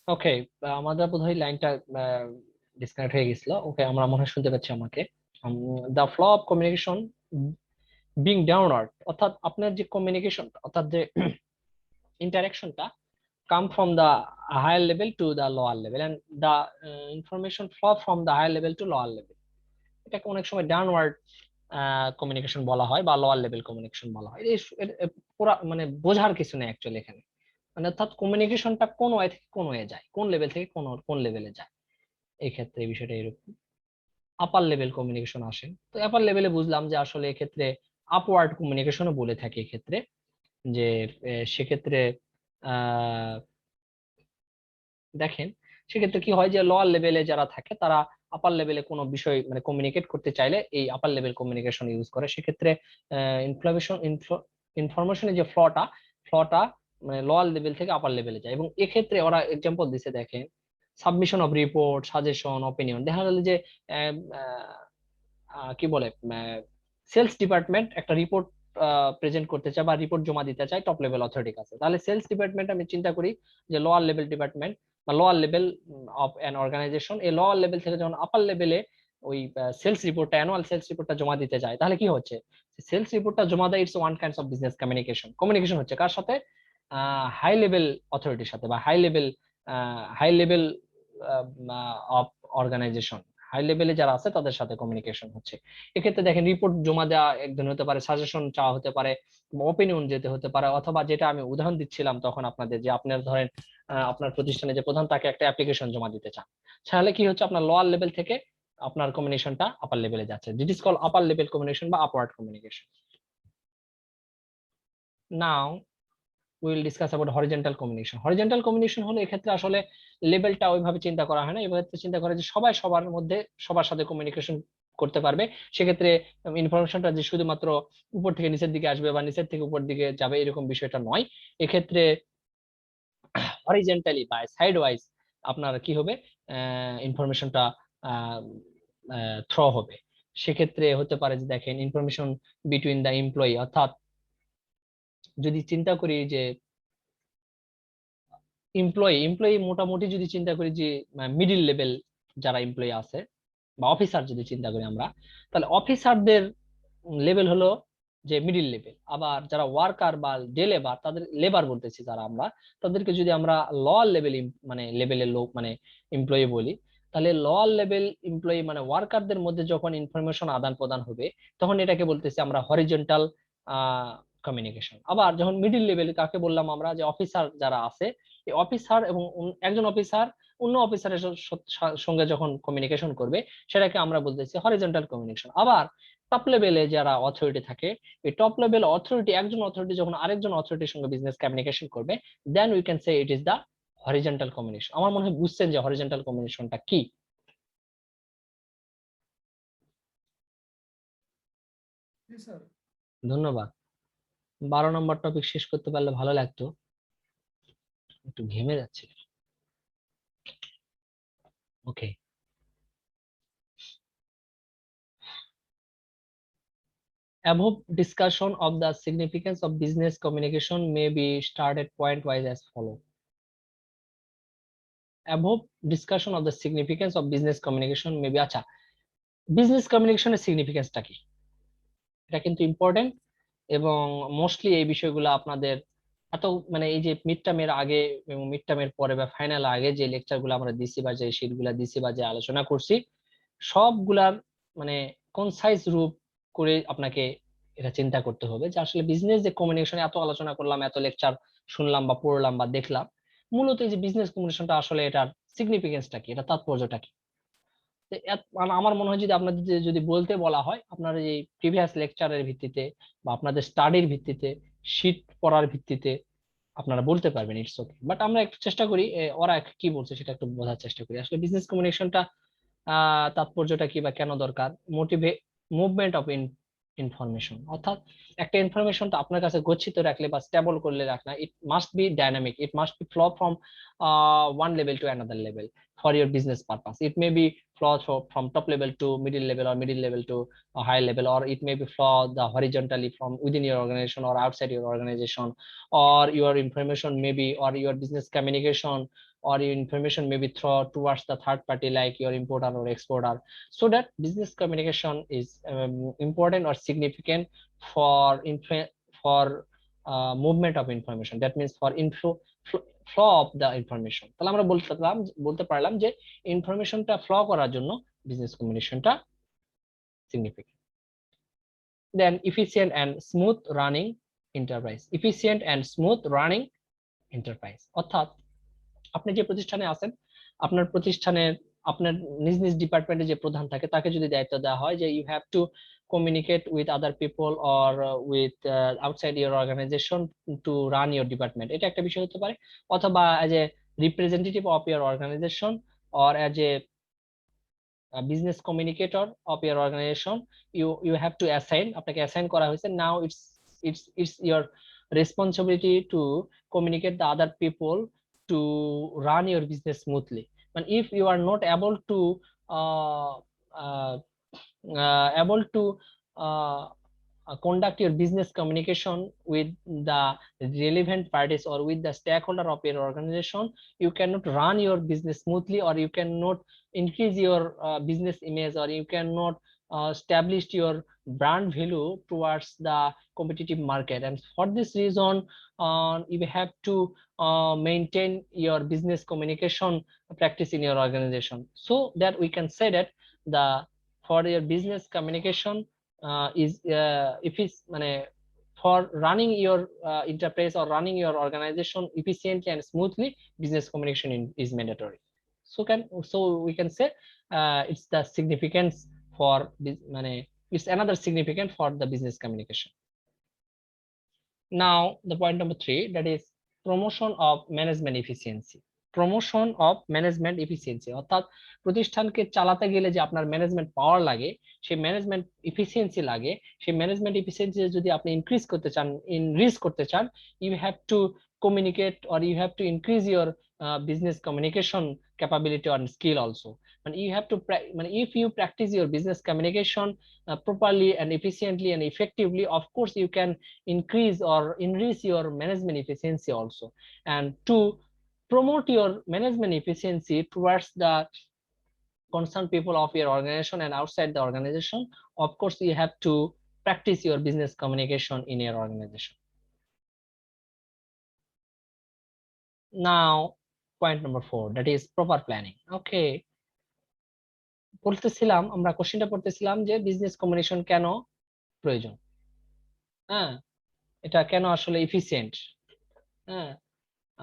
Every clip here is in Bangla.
ওকে, আমাদের বোধহয় লাইনটা ডিসকানেক্ট হয়ে গেছিল। ওকে, আমরা মনে হয় শুনতে পাচ্ছি আমাকে। The flow of communication being downward, অর্থাৎ আপনার যে কমিউনিকেশন, অর্থাৎ যে ইন্টারাকশনটা come from the higher level to the lower level and the information flow from the higher level to lower level, এটাকে অনেক সময় ডাউনওয়ার্ড কমিউনিকেশন বলা হয় বা লোয়ার লেভেল কমিউনিকেশন বলা হয়। পুরা মানে বোঝার কিছু নেই অ্যাকচুয়ালি এখানে, মানে অর্থাৎ কমিউনিকেশনটা কোন ওয়ে থেকে কোন ওয়ে যায়, কোন লেভেল থেকে কোন কোন লেভেলে যায়। এই ক্ষেত্রে এই বিষয়টা এরকম। আপার লেভেল কমিউনিকেশন আসেন, তো আপার লেভেলে বুঝলাম যে আসলে এক্ষেত্রে আপওয়ার্ড কমিউনিকেশনও বলে থাকে এক্ষেত্রে, যে সেক্ষেত্রে আহ দেখেন সেক্ষেত্রে কি হয় যে লোয়ার লেভেলে যারা থাকে তারা আপার লেভেলে কোনো বিষয় মানে কমিউনিকেট করতে চাইলে এই আপার লেভেল কমিউনিকেশন ইউজ করে। সেক্ষেত্রে ইনফরমেশন ইনফরমেশনের যে ফ্লটা মানে লোয়ার লেভেল থেকে আপার লেভেলে যায়। এবং এক্ষেত্রে ওরা এক্সাম্পল দিছে, দেখেন submission of report, suggestion, opinion. দেখা গেল যে আহ, কি বলে সেলস ডিপার্টমেন্ট একটা রিপোর্ট প্রেজেন্ট করতে চায় বা রিপোর্ট জমা দিতে চায় টপ লেভেল অথরিটির কাছে, তাহলে সেলস ডিপার্টমেন্ট আমি চিন্তা করি যে লোয়ার লেভেল ডিপার্টমেন্ট বা lower level of an organization, এই লোয়ার লেভেল থেকে যখন আপার লেভেলে ওই সেলস রিপোর্টটা, অ্যানুয়াল সেলস রিপোর্টটা জমা দিতে যায়, তাহলে কি হচ্ছে, সেলস রিপোর্টটা জমা দেয়, it's one kinds of business communication. Communication হচ্ছে কার সাথে, হাই লেভেল অথরিটির সাথে বা high level of organization, high লেভেলে যারা আছে তাদের সাথে কমিউনিকেশন হচ্ছে। এক্ষেত্রে দেখেন রিপোর্ট জমা দেওয়া একদিন হতে পারে, সাজেশন চাওয়া হতে পারে, ওপিনিয়ন যেতে হতে পারে, অথবা যেটা আমি উদাহরণ দিচ্ছিলাম তখন আপনাদের, যে আপনার ধরেন আপনার প্রতিষ্ঠানে যে প্রধান তাকে একটা অ্যাপ্লিকেশন জমা দিতে চান, তাহলে কি হচ্ছে আপনার লোয়ার লেভেল থেকে আপনার কমিউনিকেশনটা আপার লেভেলে যাচ্ছে। This is call upper level communication বা upward communication. Now will discuss about horizontal communication. Horizontal communication হলো এক্ষেত্রে আসলে লেভেলটা ওইভাবে চিন্তা করা হয় না, এভাবে চিন্তা করে যে সবাই সবার মধ্যে সবার সাথে কমিউনিকেশন করতে পারবে। সেক্ষেত্রে ইনফরমেশনটা যে শুধুমাত্র উপর থেকে নিচের দিকে আসবে বা নিচের থেকে উপর দিকে যাবে এরকম বিষয়টা নয়। এক্ষেত্রে হরিজন্টালি বা সাইড ওয়াইজ আপনার কি হবে, ইনফরমেশনটা থ্রো হবে। সেক্ষেত্রে হতে পারে যে দেখেন ইনফরমেশন বিটুইন দা এমপ্লয়ি, অর্থাৎ যদি চিন্তা করি যে এমপ্লয়ি মোটামুটি যদি চিন্তা করি যে মিডিল লেভেল যারা এমপ্লয়ি আছে বা অফিসার যদি চিন্তা করি আমরা, তাহলে অফিসারদের লেভেল হলো যে মিডিল লেভেল। আবার যারা ওয়ার্কার বা ডে লেবার, তাদের লেবার বলতেছি যারা আমরা, তাদেরকে যদি আমরা লোয়ার লেভেল মানে লেভেলের লোক মানে এমপ্লয়ি বলি, তাহলে লোয়ার লেভেল এমপ্লয়ি মানে ওয়ার্কারদের মধ্যে যখন ইনফরমেশন আদান প্রদান হবে তখন এটাকে বলতেছি আমরা হরিজন্টাল কমিউনিকেশন। আবার যখন মিডিল লেভেল কাকে বললাম আমরা, যে অফিসার যারা আছে, এই অফিসার এবং একজন অফিসার অন্য অফিসারের সঙ্গে যখন কমিউনিকেশন করবে সেটাকে আমরা বলতেছি হরিজন্টাল কমিউনিকেশন। আবার টপ লেভেলে যারা অথরিটি থাকে, এই টপ লেভেল অথরিটি, একজন অথরিটি যখন আরেকজন অথরিটির সঙ্গে বিজনেস কমিউনিকেশন করবে, then we can say it is the horizontal communication. আমার মনে হয় বুঝছেন যে হরিজন্টাল কমিউনিকেশনটা কি। ধন্যবাদ। 12 নম্বর টপিক শেষ করতে পারলে ভালো লাগতো, একটু ঘেমে যাচ্ছে। ওকে, above discussion of the significance of business communication may be started point wise as follow. Above discussion of the significance of business communication may be, আচ্ছা বিজনেস কমিউনিকেশনের সিগনিফিকেন্সটা কি, এটা কিন্তু ইম্পর্টেন্ট। এবং মোস্টলি এই বিষয়গুলো আপনাদের এত মানে এই যে মিড টার্মের আগে এবং মিড টার্মের পরে বা ফাইনাল আগে যে লেকচার গুলো আমরা দিছি বা যে শীট গুলা দিছি বা যে আলোচনা করছি, সবগুলার মানে কনসাইজ রূপ করে আপনাকে এটা চিন্তা করতে হবে যে আসলে বিজনেস যে কমিউনিকেশন এত আলোচনা করলাম, এত লেকচার শুনলাম বা পড়লাম বা দেখলাম, মূলত এই যে বিজনেস কমিউনিকেশনটা আসলে এটার সিগনিফিকেন্সটা কি, এটা তাৎপর্যটা কি। তো মানে আমার মনে হয় যদি আপনাদের যদি বলতে বলা হয় আপনার এই প্রিভিয়াস লেকচারের ভিত্তিতে বা আপনাদের স্টাডির ভিত্তিতে, শীট পড়ার ভিত্তিতে আপনারা বলতে পারবেন ইটস ওকে। বাট আমরা একটু চেষ্টা করি ওরা কি বলছে সেটা একটু বোঝার চেষ্টা করি। আসলে বিজনেস কমিউনিকেশনটা তাৎপর্যটা কি বা কেন দরকার, মোটিভে মুভমেন্ট অফ ইনফরমেশন, অর্থাৎ একটা ইনফরমেশনটা আপনার কাছে গচ্ছিত রাখলে বা স্টেবল করলে রাখনা, it must be dynamic, it must be flow from one level to another level for your business purpose. It may be flow from top level to middle level or middle level to a high level, or it may be flow the horizontally from within your organization or outside your organization, or your information maybe, or your business communication or your information may be thrown towards the third party like your importer or exporter. So that business communication is important or significant for movement of information, that means for flow of the information. তাহলে আমরা বলতে পারলাম যে ইনফরমেশনটা ফ্লো করার জন্য business কমিউনিকেশনটা significant. Then efficient and smooth running enterprise. Efficient and smooth running enterprise অর্থাৎ আপনি যে প্রতিষ্ঠানে আছেন, আপনার প্রতিষ্ঠানের আপনার নিজ নিজ ডিপার্টমেন্টে যে প্রধান থাকে তাকে যদি দায়িত্ব দেওয়া হয় যে you have to communicate with other people or with outside your organization to run your department, এটা একটা বিষয় হতে পারে, অথবা as a representative of your organization or as a business communicator of your organization, you have to assign, আপনাকে assign করা হয়েছে, now it's your responsibility to communicate the other people to run your business smoothly. And if you are not able to conduct your business communication with the relevant parties or with the stakeholder of your organization, you cannot run your business smoothly, or you cannot increase your business image, or you cannot establish your brand value towards the competitive market. And for this reason, you have to maintain your business communication practice in your organization, so that we can say that the for your business communication is if it's for running your enterprise or running your organization efficiently and smoothly, business communication is mandatory. So we can say it's the significance for it's another significant for the business communication. Now the point number 3, that is promotion of management efficiency. Promotion of management efficiency অর্থাৎ প্রতিষ্ঠানকে চালাতে গেলে যে আপনার ম্যানেজমেন্ট পাওয়ার লাগে, সেই ম্যানেজমেন্ট এফিসিয়েন্সি লাগে, সেই ম্যানেজমেন্ট এফিসিয়েন্সি যদি আপনি ইনক্রিজ করতে চান, you have to communicate or you have to increase your business communication capability and skill also. And you have to if you practice your business communication properly and efficiently and effectively, of course you can increase or enrich your management efficiency also. And to promote your management efficiency towards the concerned people of your organization and outside the organization, of course you have to practice your business communication in your organization. Now point number 4, that is proper planning. Okay, বলতেছিলাম আমরা কোশ্চেনটা পড়তেছিলাম যে বিজনেস কমিউনিকেশন কেন প্রয়োজন, হ্যাঁ এটা কেন আসলে এফিশিয়েন্ট, হ্যাঁ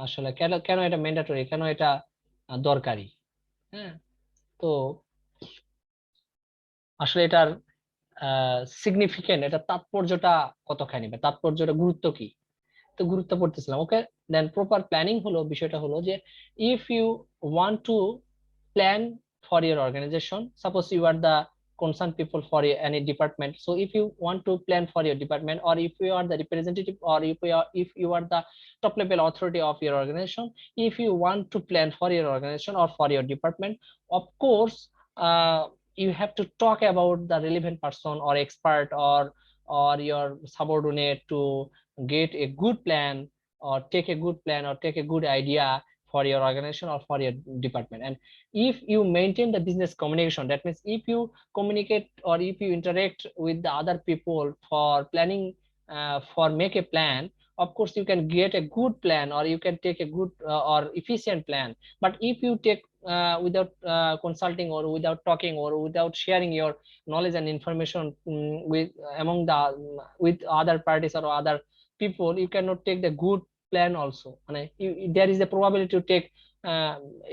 আসলে কেন এটা ম্যান্ডেটরি, কেন এটা দরকারি, হ্যাঁ তো আসলে এটার সিগনিফিকেন্ট, এটা তাৎপর্যটা কতখানি বা তাৎপর্যটা গুরুত্ব কি, তো গুরুত্ব পড়তেছিলাম। ওকে, দেন প্রপার প্ল্যানিং হলো বিষয়টা হলো যে if you want to plan for your organization, suppose you are the concerned people for any department, so if you want to plan for your department, or if you are the representative, or if you are the top level authority of your organization, if you want to plan for your organization or for your department, of course you have to talk about the relevant person or expert or your subordinate to get a good plan or take a good plan or take a good idea for your organization or for your department. And if you maintain the business communication, that means if you communicate or if you interact with the other people for planning, for make a plan, of course you can get a good plan or you can take a good or efficient plan. But if you take without consulting or without talking or without sharing your knowledge and information with among the with other parties or other people, you cannot take the good plan also. There is a probability to take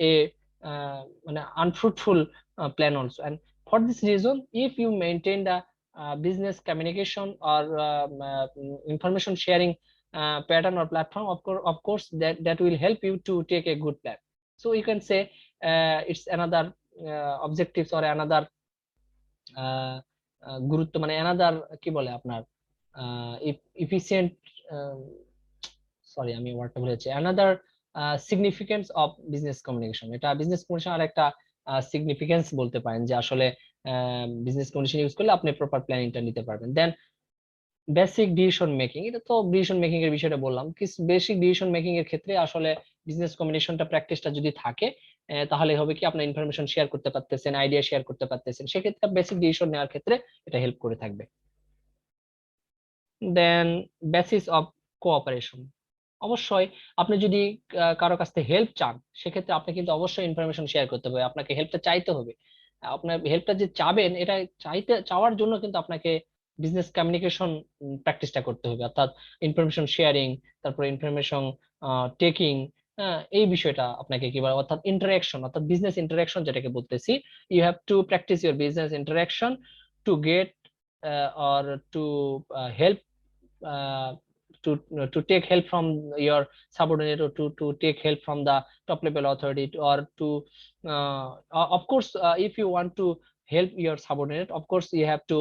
a unfruitful plan also. And for this reason, if you maintain the business communication or information sharing pattern or platform, of course that will help you to take a good plan. So you can say it's another objectives or another গুরুত্ব another কি বলে আপনার efficient সরি আমি ওয়ার্ডটা ভুলে যাচ্ছি, another significance of business communication, এটা বিজনেস কমিউনিকেশন আর একটা সিগনিফিকেন্স বলতে পারেন, যে আসলে বিজনেস কমিউনিকেশন ইউজ করলে আপনি প্রপার প্ল্যানিংটা নিতে পারবেন। দেন বেসিক ডিসিশন মেকিং, এটা তো ডিসিশন মেকিং এর বিষয়টা বললাম। কি বেসিক ডিসিশন মেকিং এর ক্ষেত্রে আসলে বিজনেস কমিউনিকেশনটা প্র্যাকটিসটা যদি থাকে, তাহলে হবে কি আপনার ইনফরমেশন শেয়ার করতে পারতেছেন, আইডিয়া শেয়ার করতে পারতেছেন, সেক্ষেত্রে বেসিক ডিসিশন নেওয়ার ক্ষেত্রে এটা হেল্প করে থাকবে। দেন বেসিস অফ কোঅপারেশন, অবশ্যই আপনি যদি কারো কাছ থেকে হেল্প চান, সেক্ষেত্রে আপনি কিন্তু অবশ্যই ইনফরমেশন শেয়ার করতে হবে, আপনাকে হেল্পটা চাইতে হবে। আপনার হেল্পটা যে চাবেন, এটা চাওয়ার জন্য কিন্তু আপনাকে বিজনেস কমিউনিকেশন প্র্যাকটিসটা করতে হবে, অর্থাৎ ইনফরমেশন শেয়ারিং, তারপর ইনফরমেশন টেকিং, এই বিষয়টা আপনাকে কি বলে, অর্থাৎ ইন্টারাকশন, অর্থাৎ বিজনেস ইন্টারাকশন যেটাকে বলতেছি। You have to practice your business interaction to get or to help uh, to take help from your subordinate, or to take help from the top level authority, or to of course if you want to help your subordinate, of course you have to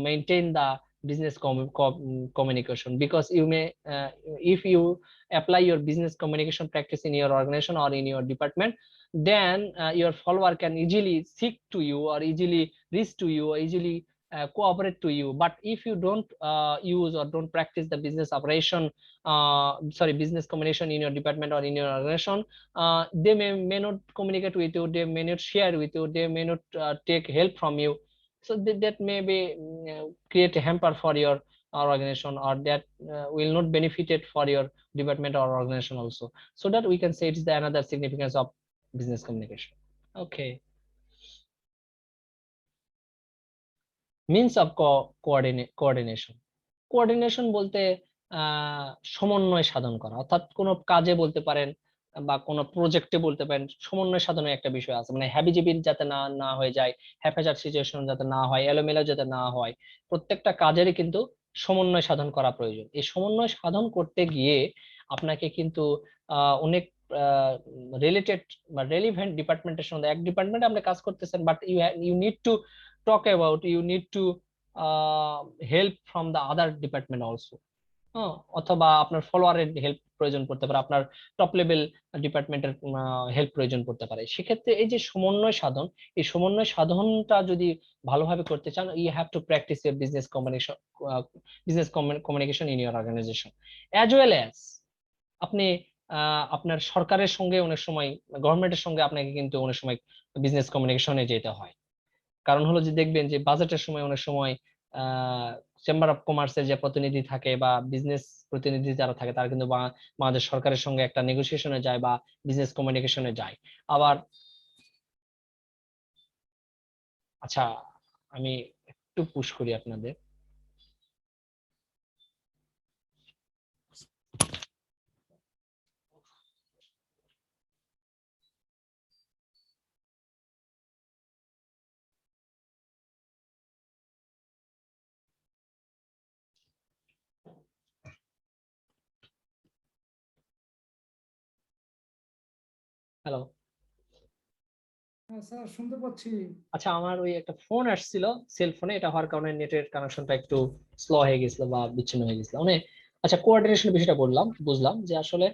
maintain the business communication, because you may if you apply your business communication practice in your organization or in your department, then your follower can easily seek to you, or easily reach to you, or easily cooperate to you. But if you don't use or don't practice the business operation, sorry, business communication in your department or in your organization, they may not communicate with you, they may not share with you, they may not take help from you. So that may be create a hamper for your organization, or that will not benefit it for your department or organization also. So that we can say it's the another significance of business communication. Okay. Means of coordination, coordination বলতে আহ সমন্বয় সাধন করা, অর্থাৎ কোনো কাজে বলতে পারেন বা কোনো প্রজেক্টে বলতে পারেন, সমন্বয় সাধনের একটা বিষয় আছে, মানে হ্যাবিজাবি যাতে না না হয়ে যায়, হ্যাপেচার সিচুয়েশন যাতে না হয়, এলোমেলো যাতে না হয়, প্রত্যেকটা কাজেরই কিন্তু সমন্বয় সাধন করা প্রয়োজন। এই সমন্বয় সাধন করতে গিয়ে আপনাকে কিন্তু অনেক রিলেটেড বা রেলিভেন্ট ডিপার্টমেন্টের সঙ্গে, এক ডিপার্টমেন্টে আপনি কাজ করতেছেন, but you need to talk about, you need to help from the other department also, অথবা আপনার ফলোয়ারের হেল্প প্রয়োজন পড়তে পারে, আপনার টপ লেভেল ডিপার্টমেন্টের হেল্প প্রয়োজন পড়তে পারে। সেক্ষেত্রে এই যে সমন্বয় সাধন, এই সমন্বয় সাধনটা যদি ভালোভাবে করতে চান, you have to practice your business communication in your organization, as well as আপনি আপনার সরকারের সঙ্গে অনেক সময়, গভর্নমেন্টের সঙ্গে আপনাকে কিন্তু অনেক সময় বিজনেস কমিউনিকেশনে যেতে হয়। কারণ হলো যে দেখবেন যে বাজেটের সময় অনেক সময় চেম্বার অফ কমার্সের যে প্রতিনিধি থাকে বা বিজনেস প্রতিনিধি যারা থাকে, তারা কিন্তু বাংলাদেশ সরকারের সঙ্গে একটা নেগোসিয়েশনে যায় বা বিজনেস কমিউনিকেশনে যায়। আবার আচ্ছা, আমি একটু পুশ করি আপনাদের। হ্যালো। হ্যাঁ স্যার, শুনতে পাচ্ছি। আচ্ছা, আমার ওই একটা ফোন আসছিল সেল ফোনে, এটা হওয়ার কারণে নেটের কানেকশনটা একটু স্লো হয়ে গেছিল বা বিচ্ছিন্ন হয়ে গেছিল মানে। আচ্ছা, কোঅর্ডিনেশন বিষয়টা বুঝলাম যে আসলে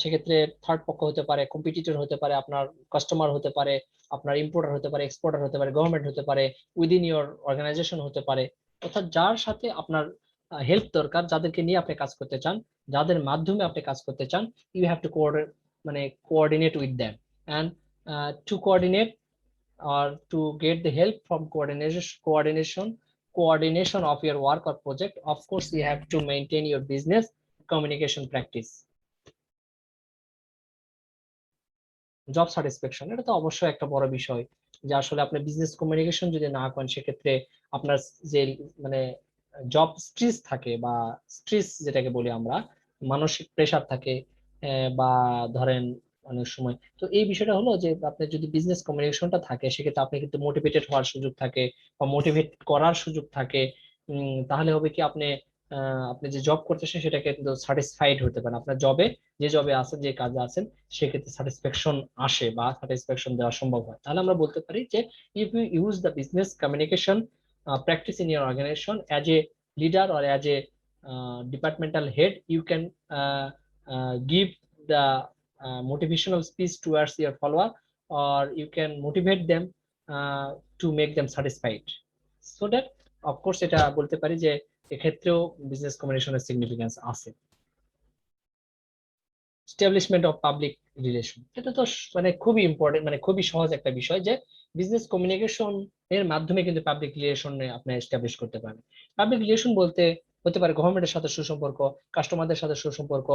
সেক্ষেত্রে থার্ড পক্ষ হতে পারে, কম্পিটিটর হতে পারে, আপনার কাস্টমার হতে পারে, আপনার ইম্পোর্টার হতে পারে, এক্সপোর্টার হতে পারে, গভর্নমেন্ট হতে পারে, উইদিন ইউর অর্গানাইজেশন হতে পারে, অর্থাৎ যার সাথে আপনার হেল্প দরকার, যাদেরকে নিয়ে আপনি কাজ করতে চান, যাদের মাধ্যমে আপনি কাজ করতে চান, you have to coordinate with them, and to coordinate or to get the help from coordination of your work or project, of course you have to maintain your business communication practice. Job satisfaction, এটা তো অবশ্যই একটা বড় বিষয়, যে আসলে আপনি বিজনেস কমিউনিকেশন যদি না করেন, সেক্ষেত্রে আপনার যে মানে জব স্ট্রেস থাকে, বা স্ট্রেস যেটাকে বলি আমরা, মানসিক প্রেসার থাকে, বা ধরেন অনেক সময় তো এই বিষয়টা হলো যে আপনার যদি বিজনেস কমিউনিকেশনটা থাকে, সেক্ষেত্রে আপনি কিন্তু মোটিভেটেড হওয়ার সুযোগ থাকে বা মোটিভেট করার সুযোগ থাকে। তাহলে হবে কি, আপনি যে জব করতেছেন সেটাকে কিন্তু স্যাটিসফাইড হতে পারেন, আপনার জবে, যে জবে আছেন, যে কাজে আছেন, সেক্ষেত্রে স্যাটিসফ্যাকশন আসে বা স্যাটিসফ্যাকশন দেওয়া সম্ভব হয়। তাহলে আমরা বলতে পারি যে if you use the business communication practice in your organization as a leader or as a departmental head, you can give the motivational speech towards your follower, or you can motivate them to make them satisfied. So that of course এটা বলতে পারি যে এক্ষেত্রেও বিজনেস কমিউনিকেশনের সিগনিফিকেন্স আছে। এস্টাবলিশমেন্ট অফ পাবলিক রিলেশন, এটা তো মানে খুবই ইম্পর্টেন্ট, মানে খুবই সহজ একটা বিষয় যে বিজনেস কমিউনিকেশন এর মাধ্যমে কিন্তু পাবলিক রিলেশন আপনি এস্টাবলিশ করতে পারেন। পাবলিক রিলেশন বলতে হতে পারে গভর্নমেন্টের সাথে সুসম্পর্ক, কাস্টমারদের সাথে সুসম্পর্ক,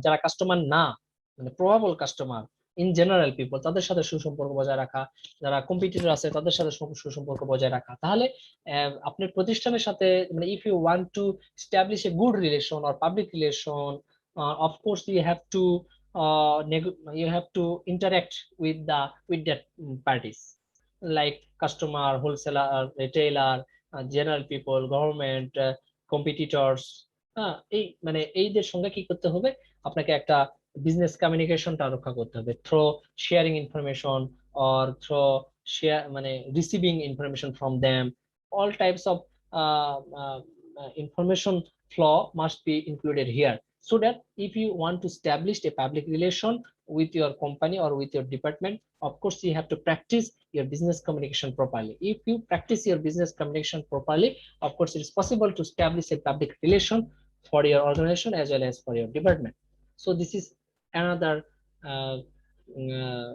যারা কাস্টমার না মানে probable customer in general people তাদের সাথে সুসম্পর্ক বজায় রাখা, যারা কম্পিটিটর আছে তাদের সাথে সুসম্পর্ক বজায় রাখা। তাহলে আপনার প্রতিষ্ঠানের সাথে মানে if you want to establish a good relation or public relation, of course you have to interact with that parties like customer, wholesaler, retailer, general people, government, competitors। এই মানে এইদের সঙ্গে কি করতে হবে, আপনাকে একটা বিজনেস কমিউনিকেশনটা রক্ষা করতে হবে through sharing information or through share মানে receiving information from them. All types of information flow must be included here, so that if you want to establish a public relation with your company or with your department, of course you have to practice your business communication properly. If you practice your business communication properly, of course it is possible to establish a public relation for your organization as well as for your department. So this is another uh, uh,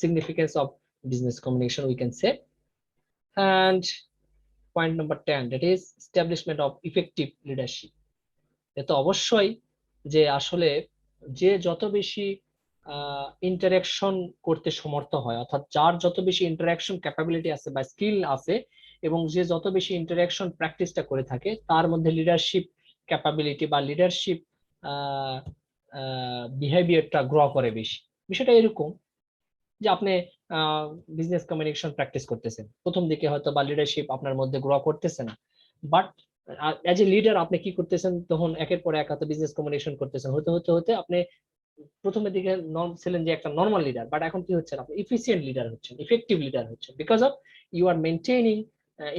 significance of business communication, we can say. And point number 10, that is establishment of effective leadership. এটা অবশ্যই যে আসলে যে যত বেশি ইন্টারাকশন করতে সমর্থ হয়, অর্থাৎ যার যত বেশি ইন্টারাকশন ক্যাপাবিলিটি আছে বা স্কিল আছে, এবং যে যত বেশি ইন্টারাকশন প্র্যাকটিসটা করে থাকে, তার মধ্যে লিডারশিপ ক্যাপাবিলিটি বা লিডারশিপ বিহেভিয়ারটা গ্রো করে বেশি। বিষয়টা এরকম যে আপনি বিজনেস কমিউনিকেশন প্র্যাকটিস করতেছেন, প্রথম দিকে হয়তো বা লিডারশিপ আপনার মধ্যে গ্রো করতেছে না, বাট অ্যাজ এ লিডার আপনি কি করতেছেন, তখন একের পর এক হয়তো বিজনেস কমিউনিকেশন করতেছেন, হতে হতে হতে আপনি প্রথমের দিকে ছিলেন যে একটা নর্মাল লিডার, বাট এখন কি হচ্ছেন, আপনি ইফিসিয়েন্ট লিডার হচ্ছেন, ইফেক্টিভ লিডার হচ্ছেন, because of you are maintaining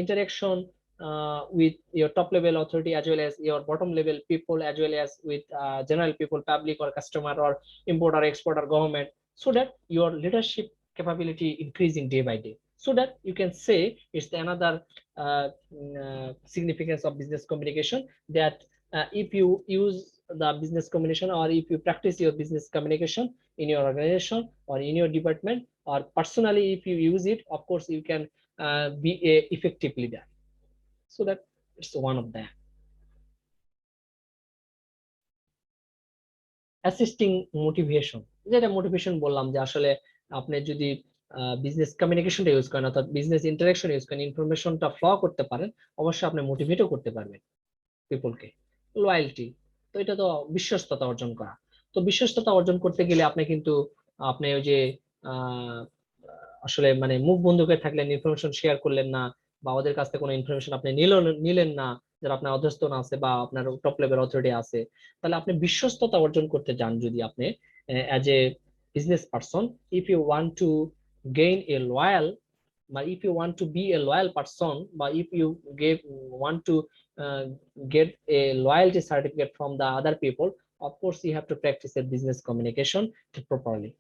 interaction with your top level authority as well as your bottom level people as well as with general people, public or customer or importer, exporter, government, so that your leadership capability increasing day by day. So that you can say it's another significance of business communication, that if you use the business communication or if you practice your business communication in your organization or in your department or personally, if you use it, of course you can be a effective leader. So that it's one of them. Assisting motivation, যেটা মোটিভেশন বললাম যে আসলে আপনি যদি বিজনেস কমিউনিকেশনটা ইউজ করেন অর্থাৎ বিজনেস ইন্টারাকশন ইউজ করেন, ইনফরমেশনটা ফ্লো করতে পারেন, অবশ্যই আপনি মোটিভেটও করতে পারবেন পিপলকে। লয়্যালটি, তো এটা তো বিশ্বস্ততা অর্জন করা। তো বিশ্বস্ততা অর্জন করতে গেলে আপনি কিন্তু আপনি ওই যে আসলে মানে মুখ বন্ধ করে থাকলেন, ইনফরমেশন শেয়ার করলেন না, বা ওদের কাছ থেকে কোনো ইনফরমেশন আপনি নিলেন না যারা আপনার অধস্তন আছে বা আপনার টপ লেভেল অথরিটি আছে, তাহলে আপনি বিশ্বস্ততা অর্জন করতে যান যদি আপনি as a business person, if you want to gain a loyal, বা if you want to be a loyal person, but if you want to get a loyalty certificate from the other people, of course you have to practice a business communication properly.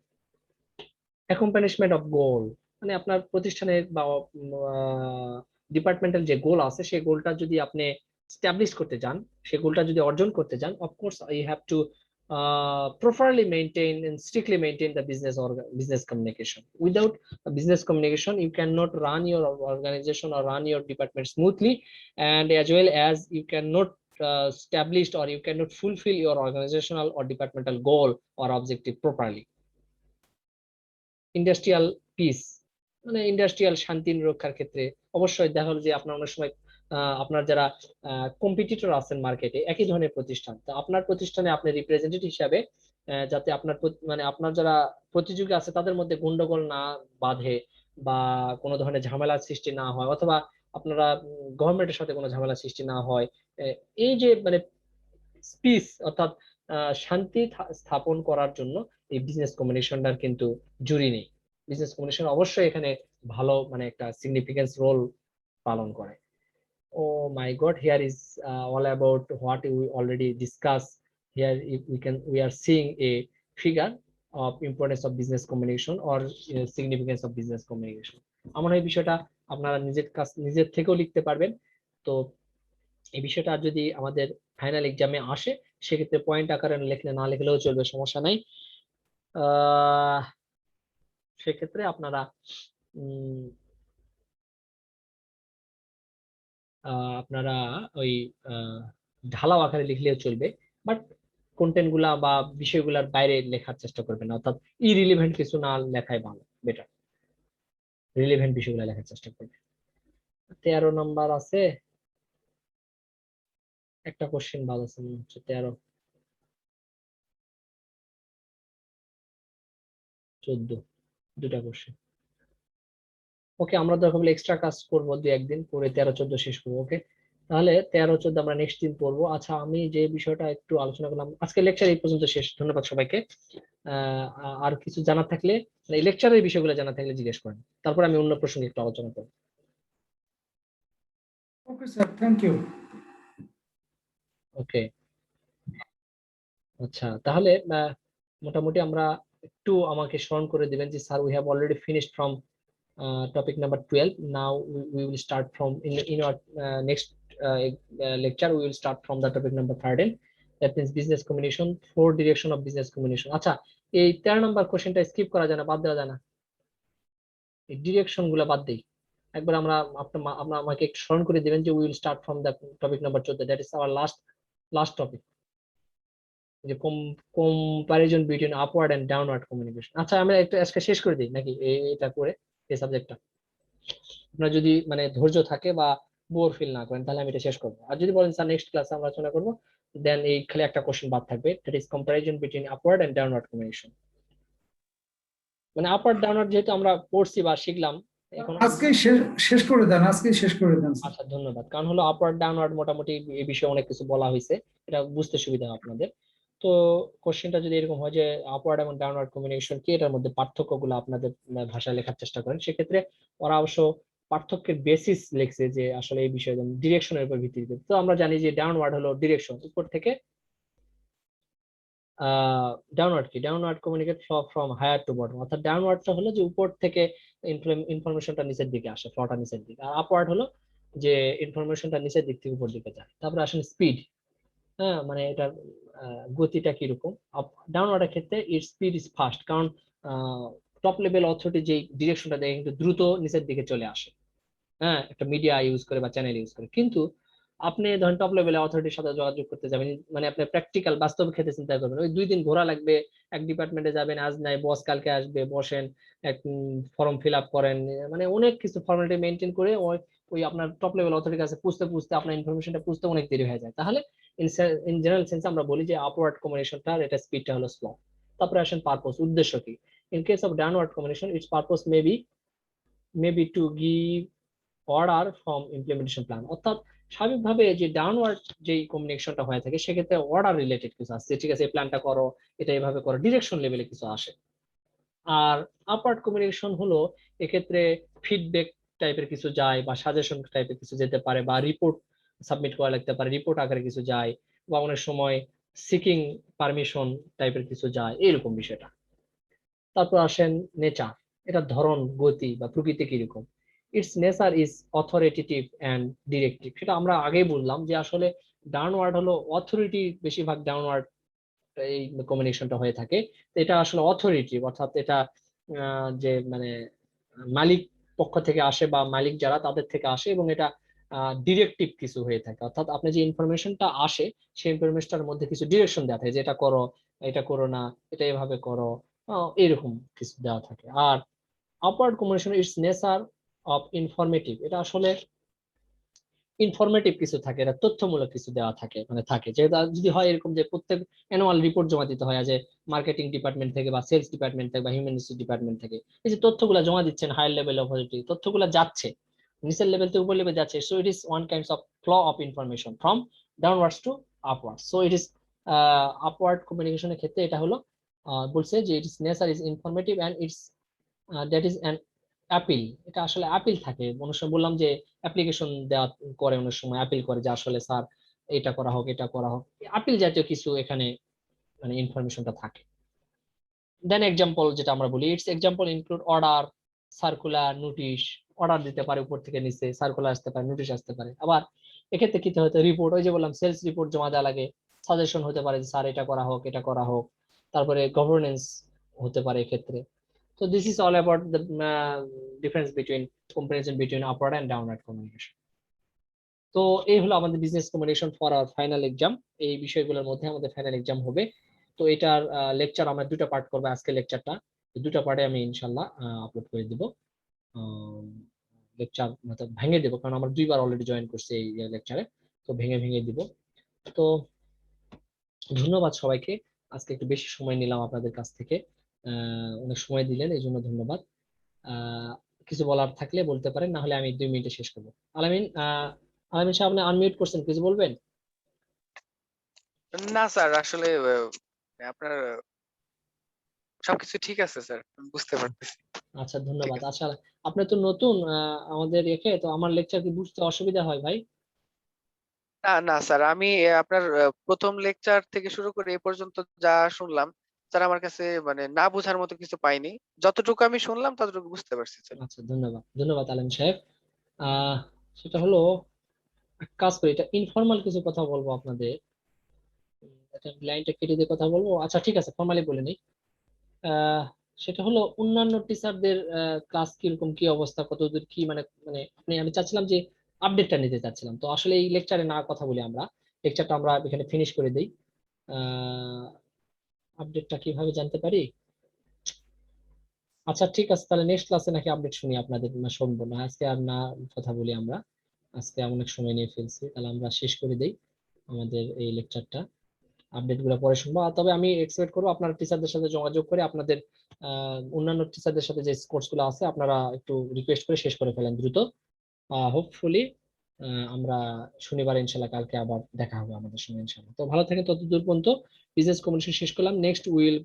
accomplishment of goal, মানে আপনার প্রতিষ্ঠানের বা ডিপার্টমেন্টাল যে গোল আছে সেই গোলটা যদি আপনি এস্টাবলিশ করতে চান, সেই গোলটা যদি অর্জন করতে চান, of course you have to properly maintain and strictly maintain the business communication. Without business communication you cannot run your organization or run your department smoothly, and as well as you cannot establish or you cannot fulfill your organizational or departmental goal or objective properly. Industrial piece, মানে ইন্ডাস্ট্রিয়াল শান্তি রক্ষার ক্ষেত্রে অবশ্যই দেখা হলো যে আপনার অনেক সময় আপনার যারা কম্পিটিটর আছেন মার্কেটে, একই ধরনের প্রতিষ্ঠান, তো আপনার প্রতিষ্ঠানে আপনি রিপ্রেজেন্টেটিভ হিসাবে যাতে আপনার মানে আপনার যারা প্রতিযোগী আছে তাদের মধ্যে গন্ডগোল না বাঁধে বা কোনো ধরনের ঝামেলার সৃষ্টি না হয়, অথবা আপনারা গভর্নমেন্টের সাথে কোনো ঝামেলা সৃষ্টি না হয়, এই যে মানে পিস অর্থাৎ শান্তি স্থাপন করার জন্য এই বিজনেস কমিউনিকেশনটার কিন্তু জরুরি নেই। বিজনেস কমিউনিকেশন অবশ্যই এখানে ভালো মানে একটা সিগনিফিকেন্স রোল পালন করে। Oh my God, here is all about what we already discussed. Here we are seeing a figure of importance of business communication or significance of business communication। আমার এই বিষয়টা আপনারা নিজের থেকেও লিখতে পারবেন। তো এই বিষয়টা যদি আমাদের ফাইনাল এক্সামে আসে সেক্ষেত্রে পয়েন্ট আকারে লিখলে না লিখলেও চলবে, সমস্যা নাই। সেক্ষেত্রে আপনারা আপনারা ওই ঢালাও আকারে লিখলেও চলবে, বাট কন্টেন্ট গুলা বা বিষয়গুলোর বাইরে লেখার চেষ্টা করবেন, অর্থাৎ ইরিলিভেন্ট কিছু না লেখাই ভালো, বেটার। রিলেভেন্ট বিষয়গুলো লেখার চেষ্টা করবেন। 13 নাম্বার আছে, একটা কোশ্চেন বাদ আছে মনে হচ্ছে। 13, 14, দুটা কোশ্চেন। ওকে, আমরা দরকার হলে এক্সট্রা কাজ করবো 2-1 দিন করে 13-14 শেষ করবো। ওকে, তাহলে 13-14 আমরা নেক্সট দিন পড়বো। আচ্ছা, আমি যে বিষয়টা একটু আলোচনা করলাম, আজকে লেকচার এই পর্যন্ত শেষ। ধন্যবাদ সবাইকে। আর কিছু জানা থাকলে, এই লেকচারের বিষয়গুলো জানা থাকলে জিজ্ঞেস করেন, তারপর আমি অন্য প্রসঙ্গে একটু আলোচনা করবো। Okay sir, thank you. Okay, আচ্ছা তাহলে মোটামুটি আমরা একটু আমাকে স্মরণ করে দিবেন যে sir, we have already finished from topic number 12. Now we will start from in our next lecture. We will start from the topic number 13. That means business communication, 4 direction of business communication. আচ্ছা, এই 13 নাম্বার কোশ্চেনটা স্কিপ করা যায় না, বাদ দেওয়া যায় না? এই ডিরেকশন গুলা বাদ দেই একবার। আমরা আপনার আমাকে একটু স্মরণ করে দিবেন যে we will start from the topic number 14. That is our last topic, যে comparison between upward and downward communication. আচ্ছা, আমরা একটু আজকে শেষ করে দিই নাকি এটা করে, এই সাবজেক্টটা? আপনার যদি মানে ধৈর্য থাকে বা বোর ফিল না করেন তাহলে আমি এটা শেষ করবো। আর যদি বলেন স্যার নেক্সট ক্লাসে আমরা আলোচনা করবো, দেন এই খালি একটা কোশ্চেন বাদ থাকবে, that is comparison between upward and downward communication. মানে আপওয়ার্ড ডাউনওয়ার্ড যেহেতু আমরা পড়ছি বা শিখলাম, এখন আজকে শেষ করে দেন, আজকে শেষ করে দেন স্যার। আচ্ছা, ধন্যবাদ। কারণ হলো আপওয়ার্ড ডাউনওয়ার্ড মোটামুটি এই বিষয়ে অনেক কিছু বলা হয়েছে, এটা বুঝতে সুবিধা হবে আপনাদের। তো কোশ্চেনটা যদি এরকম হয় যে আপওয়ার্ড এবং ডাউনওয়ার্ড কমিউনিকেশন কি, এটার মধ্যে পার্থক্যগুলো আপনাদের ভাষায় লেখার চেষ্টা করেন, সেক্ষেত্রে ওরা অবশ্য পার্থক্যের বেসিস লিখছে যে আসলে এই বিষয়ে ডিরেকশনের উপর ভিত্তি করে। তো আমরা জানি যে ডাউনওয়ার্ড হলো ডিরেকশন, উপর থেকে। ডাউনওয়ার্ড কি? Downward communicate from higher to bottom, অর্থাৎ ডাউনওয়ার্ডটা হলো যে উপর থেকে ইনফরমেশনটা নিচের দিকে আসে, ফ্লোটা নিচের দিকে। আর আপওয়ার্ড হলো যে ইনফরমেশনটা নিচের দিক থেকে উপর দিকে যায়। তারপরে আসেন স্পিড। হ্যাঁ, মানে এটার গতিটা কিরকম। ডাউনওয়ার্ডের ক্ষেত্রে এর স্পিড ইজ ফাস্ট, কারণ টপ লেভেল অথরিটি যে ডিরেকশনটা দেয় কিন্তু দ্রুত নিচের দিকে চলে আসে, হ্যাঁ, একটা মিডিয়া ইউজ করে বা চ্যানেল ইউজ করে। কিন্তু আপনি ধরেন টপ লেভেলে অথরিটির সাথে যোগাযোগ করতে যাবেন, মানে আপনি প্র্যাকটিক্যাল বাস্তব ক্ষেত্রে চিন্তা করবেন, ওই 2 দিন ঘোরা লাগবে। এক ডিপার্টমেন্টে যাবেন, আজ নাই বস কালকে আসবে, বসেন, এক ফর্ম ফিল আপ করেন, মানে অনেক কিছু ফর্মালিটি মেনটেন করে ওই ওই আপনার টপ লেভেল অথরিটির কাছে পুষতে আপনার ইনফরমেশনটা পুষতে অনেক দেরি হয়ে যায়। তাহলে ইন জেনারেল সেন্স আমরা বলি যে আপওয়ার্ড কমিউনিকেশনটা এটা স্পিডটা হলো স্লো। তারপরে আসেন পারপোজ, উদ্দেশ্য কি। In case of downward communication it's purpose maybe to give order from implementation plan, অর্থাৎ স্বাভাবিকভাবে যে ডাউনওয়ার্ড যে কমিউনিকেশনটা হয়ে থাকে সেক্ষেত্রে অর্ডার রিলেটেড কিছু আসছে, ঠিক আছে এই প্ল্যানটা করো, এটা এইভাবে করো, ডিরেকশন লেভেলে কিছু আসে। আর আপওয়ার্ড কমিউনিকেশন হলো এক্ষেত্রে ফিডব্যাক টাইপের কিছু যায়, বা সাজেশন টাইপের কিছু যেতে পারে, বা রিপোর্ট সাবমিট করা লাগতে পারে, রিপোর্ট আকারে কিছু যায়, বা অনেক সময় সিকিং পারমিশন টাইপের কিছু যায়, এইরকম বিষয়টা। তারপর আসেন নেচার, এটা ধরন, গতি বা প্রকৃতি কিরকম। It's nature is authoritative and directive, সেটা আমরা আগেই বললাম যে আসলে ডাউনওয়ার্ড হলো অথরিটি, বেশিরভাগ ডাউনওয়ার্ড এই কমিউনিকেশনটা হয়ে থাকে। তো এটা আসলে অথরিটি, অর্থাৎ এটা যে মানে মালিক পক্ষ থেকে আসে বা মালিক যারা তাদের থেকে আসে, এবং এটা ডিরেক্টিভ কিছু হয়ে থাকে, অর্থাৎ আপনি যে ইনফরমেশনটা আসে সেই ইনফরমেশনটার মধ্যে কিছু ডিরেকশন দেওয়া থাকে, যে এটা করো, এটা করো না, এটা এভাবে করো, এরকম কিছু দেওয়া থাকে। আর upward communication its nature of informative, এটা আসলে ইনফরমেটিভ কিছু থাকে, এটা তথ্যমূলক কিছু দেওয়া থাকে, মানে থাকে যে যদি হয় এরকম যে প্রত্যেক অ্যানুয়াল রিপোর্ট জমা দিতে হয়, যে মার্কেটিং ডিপার্টমেন্ট থেকে বা সেলস ডিপার্টমেন্ট থেকে বা হিউম্যান রিসোর্স ডিপার্টমেন্ট থেকে এই যে তথ্যগুলো জমা দিচ্ছেন হায়ার লেভেল অথরিটি, তথ্যগুলো যাচ্ছে নিচের লেভেল থেকে উপর লেভেল যাচ্ছে। So it is one kinds of flow of information from downwards to upwards. So it is upward কমিউনিকেশনের ক্ষেত্রে এটা হলো বলছে যে it is nature is informative and it's that is an appeal, এটা আসলে অ্যাপিল থাকে। অনেক সময় বললাম যে অ্যাপ্লিকেশন দেওয়া করে, অনেক সময় অ্যাপিল করে যে আসলে স্যার এটা করা হোক, এটা করা হোক, অ্যাপিল জাতীয় কিছু এখানে মানে ইনফরমেশনটা থাকে। দেন এক্সাম্পল যেটা আমরা বলি, it's example include order, circular, notice. Order দিতে পারে উপর থেকে নিচে, সার্কুলার আসতে পারে, নোটিশ আসতে পারে। আবার এক্ষেত্রে কি হতে রিপোর্ট, ওই যে বললাম সেলস রিপোর্ট জমা দেওয়া লাগে, সাজেশন হতে পারে যে স্যার এটা করা হোক, এটা করা হোক। তারপরে গভর্নেন্স হতে পারে এক্ষেত্রে। তো this is all about the difference between comparison between upward and downward communication. তো এই হলো আমাদের business communication for our final exam. এই বিষয়গুলোর মধ্যে আমাদের ফাইনাল এক্সাম হবে। তো এটার লেকচার আমরা দুটো পার্ট করবো, আজকে লেকচারটা দুটো পার্টে আমি ইনশাল্লাহ আপলোড করে দিব। লেকচার মতলব ভেঙে দেবো, কারণ আমরা 2বার অলরেডি জয়েন করছি এই লেকচারে। তো ভেঙে ভেঙে দিব। তো ধন্যবাদ সবাইকে। আজকে একটু বেশি সময় নিলাম আপনাদের কাছ থেকে, অনেক সময় দিলেন, এই জন্য ধন্যবাদ। আহ কিছু বলার থাকলে বলতে পারেন, না হলে আমি 2 মিনিটে শেষ করবো। আলামিন, আলামিন সাহেব আপনি আনমিউট করছেন, কিছু বলবেন? না স্যার, আসলে আপনার সবকিছু ঠিক আছে স্যার, আমি বুঝতে পারতেছি। আচ্ছা, ঠিক ধন্যবাদ। আছে। আচ্ছা, আপনি তো নতুন আমাদের একে, তো আমার লেকচার কি বুঝতে অসুবিধা হয় ভাই? না না স্যার, আমি আপনার প্রথম লেকচার থেকে শুরু করে এ পর্যন্ত যা শুনলাম স্যার, আমার কাছে মানে না বোঝার মতো কিছু পাইনি। যতটুকু আমি শুনলাম ততটুকু বুঝতে পারছি স্যার। আচ্ছা, ধন্যবাদ, ধন্যবাদ আলম সাহেব। আহ সেটা হলো, এক কাজ করি, এটা ইনফর্মাল কিছু কথা বলবো আপনাদের। এটা লাইনটা কেটে দিয়ে কথা বলবো, আচ্ছা ঠিক আছে, ফর্মালি বলে নিই। আহ সেটা হলো অন্যান্য টিচারদের ক্লাস কিরকম, কি অবস্থা, কতদূর কি, মানে মানে আমি চাচ্ছিলাম যে আপডেটটা নিতে চাচ্ছিলাম। তো আসলে এই লেকচারে না কথা বলি, আমরা লেকচারটা আমরা এখানে ফিনিশ করে দিই। আপডেটটা কিভাবে জানতে পারি? আচ্ছা ঠিক আছে, তাহলে নেক্সট ক্লাসে নাকি আপডেট শুনি আপনাদের, না শুনবো না, আজকে আর না কথা বলি আমরা। আজকে অনেক সময় নিয়ে ফেলছি, তাহলে আমরা শেষ করে দেই আমাদের এই লেকচারটা। আপডেট গুলো পরে শুনবো। আর তবে আমি এক্সপেক্ট করবো আপনারা টিচারদের সাথে যোগাযোগ করে আপনাদের অন্যান্য টিচারদের সাথে যে কোর্স গুলো আছে আপনারা একটু রিকোয়েস্ট করে শেষ করে ফেলেন দ্রুত। হোপফুলি আমরা শনিবার ইনশাল্লাহ কালকে আবার দেখা হবে আমাদের সঙ্গে ইনশাল্লাহ। তো ভালো থাকেন ততদূর পর্যন্ত। বিজনেস কমিউনিকেশন শেষ করলাম। Next will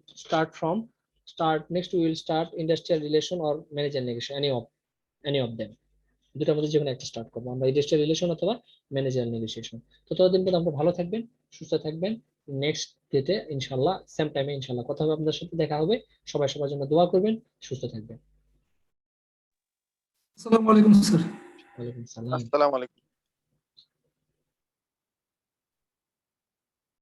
start industrial relation or manager negotiation, any of them. দুটার মধ্যে যে কোনো একটা স্টার্ট করবো আমরা, ইন্ডাস্ট্রিয়াল রিলেশন অথবা ম্যানেজার নেগোসিয়েশন। তো ততদিন পর্যন্ত আপনারা ভালো থাকবেন, সুস্থ থাকবেন। নেক্সট ডেতে ইনশাল্লাহ সেম টাইমে ইনশাল্লাহ কথা হবে, আপনাদের সাথে দেখা হবে। সবাই সবার জন্য দোয়া করবেন, সুস্থ থাকবেন। আসসালামু আলাইকুম স্যার। ওয়ালাইকুম সালাম। আসসালামু আলাইকুম।